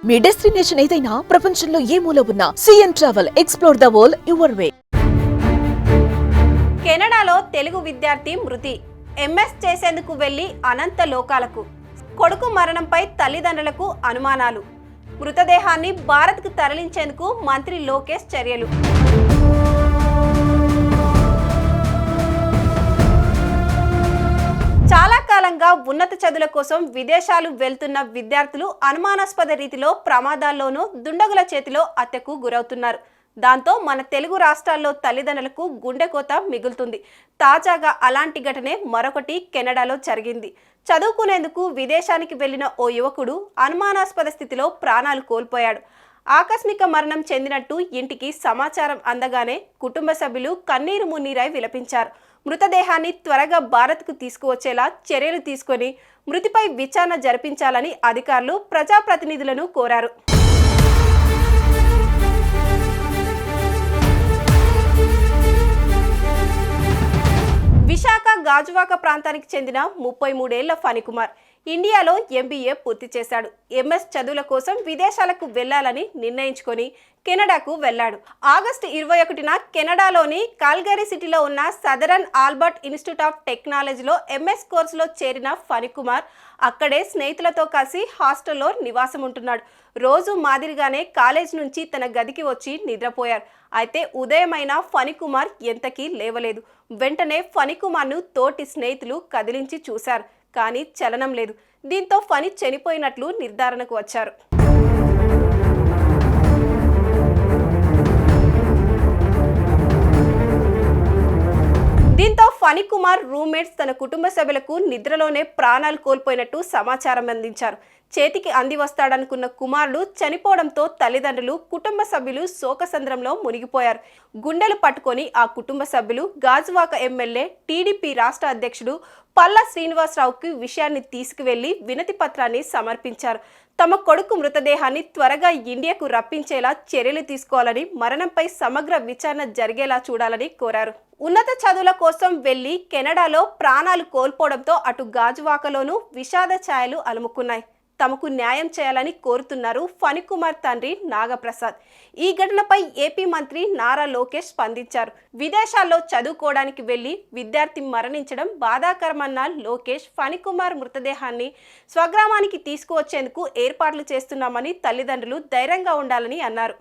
మీ destination ఏదైనా ప్రపంచంలో ఏ మూల ఉన్నా CN travel explore the world your way. కెనడాలో తెలుగు విద్యార్థి మృతి. ఎంఎస్ చేసేందుకు వెళ్లి అనంత లోకాలకు. కొడుకు మరణంపై తల్లిదండ్రులకు అనుమానాలు. మృతదేహాన్ని భారత్కు తరలించేందుకు మంత్రి లోకేష్ చర్యలు. చాలా కాలంగా ఉన్నత చదువుల కోసం విదేశాలు వెళ్తున్న విద్యార్థులు అనుమానాస్పద రీతిలో ప్రమాదాల్లోనూ దుండగుల చేతిలో హత్యకు గురవుతున్నారు. దాంతో మన తెలుగు రాష్ట్రాల్లో తల్లిదండ్రులకు గుండెకోత మిగులుతుంది. తాజాగా అలాంటి ఘటనే మరొకటి కెనడాలో జరిగింది. చదువుకునేందుకు విదేశానికి వెళ్లిన ఓ యువకుడు అనుమానాస్పద స్థితిలో ప్రాణాలు కోల్పోయాడు. ఆకస్మిక మరణం చెందినట్టు ఇంటికి సమాచారం అందగానే కుటుంబ సభ్యులు కన్నీరు మున్నీరై విలపించారు. మృతదేహాన్ని త్వరగా భారత్కు తీసుకువచ్చేలా చర్యలు తీసుకొని మృతిపై విచారణ జరిపించాలని అధికారులు ప్రజాప్రతినిధులను కోరారు. విశాఖ గాజువాక ప్రాంతానికి చెందిన 33 ఏళ్ల ఫణికుమార్ ఇండియాలో ఎంబీఏ పూర్తి చేశాడు. ఎంఎస్ చదువుల కోసం విదేశాలకు వెళ్లాలని నిర్ణయించుకొని కెనడాకు వెళ్లాడు. ఆగస్టు 21న కెనడాలోని కాల్గరీ సిటీలో ఉన్న సదరన్ ఆల్బర్ట్ ఇన్స్టిట్యూట్ ఆఫ్ టెక్నాలజీలో ఎంఎస్ కోర్సులో చేరిన ఫణికుమార్ అక్కడే స్నేహితులతో కలిసి హాస్టల్లో నివాసం ఉంటున్నాడు. రోజు మాదిరిగానే కాలేజ్ నుంచి తన గదికి వచ్చి నిద్రపోయారు. అయితే ఉదయమైన ఫణికుమార్ ఎంతకీ లేవలేదు. వెంటనే ఫణికుమార్ను తోటి స్నేహితులు కదిలించి చూశారు. కానీ చలనం లేదు. దీంతో ఫణి చనిపోయినట్లు నిర్ధారణకు వచ్చారు. దీంతో ఫణికుమార్ రూమ్మేట్స్ తన కుటుంబ సభ్యులకు నిద్రలోనే ప్రాణాలు కోల్పోయినట్టు సమాచారం అందించారు. చేతికి అంది వస్తాడనుకున్న కుమారుడు చనిపోవడంతో తల్లిదండ్రులు, కుటుంబ సభ్యులు శోకసంద్రంలో మునిగిపోయారు. గుండెలు పట్టుకొని ఆ కుటుంబ సభ్యులు గాజువాక ఎమ్మెల్యే, టీడీపీ రాష్ట్ర అధ్యక్షుడు పల్లా శ్రీనివాసరావుకి విషయాన్ని తీసుకువెళ్లి వినతి పత్రాన్ని సమర్పించారు. తమ కొడుకు మృతదేహాన్ని త్వరగా ఇండియాకు రప్పించేలా చర్యలు తీసుకోవాలని, మరణంపై సమగ్ర విచారణ జరిగేలా చూడాలని కోరారు. ఉన్నత చదువుల కోసం వెళ్లి కెనడాలో ప్రాణాలు కోల్పోవడంతో అటు గాజువాకలోనూ విషాద ఛాయలు అలుముకున్నాయి. తమకు న్యాయం చేయాలని కోరుతున్నారు ఫణికుమార్ తండ్రి నాగప్రసాద్. ఈ ఘటనపై ఏపీ మంత్రి నారా లోకేష్ స్పందించారు. విదేశాల్లో చదువుకోవడానికి వెళ్లి విద్యార్థి మరణించడం బాధాకరమన్న లోకేష్ ఫణికుమార్ మృతదేహాన్ని స్వగ్రామానికి తీసుకువచ్చేందుకు ఏర్పాట్లు చేస్తున్నామని, తల్లిదండ్రులు ధైర్యంగా ఉండాలని అన్నారు.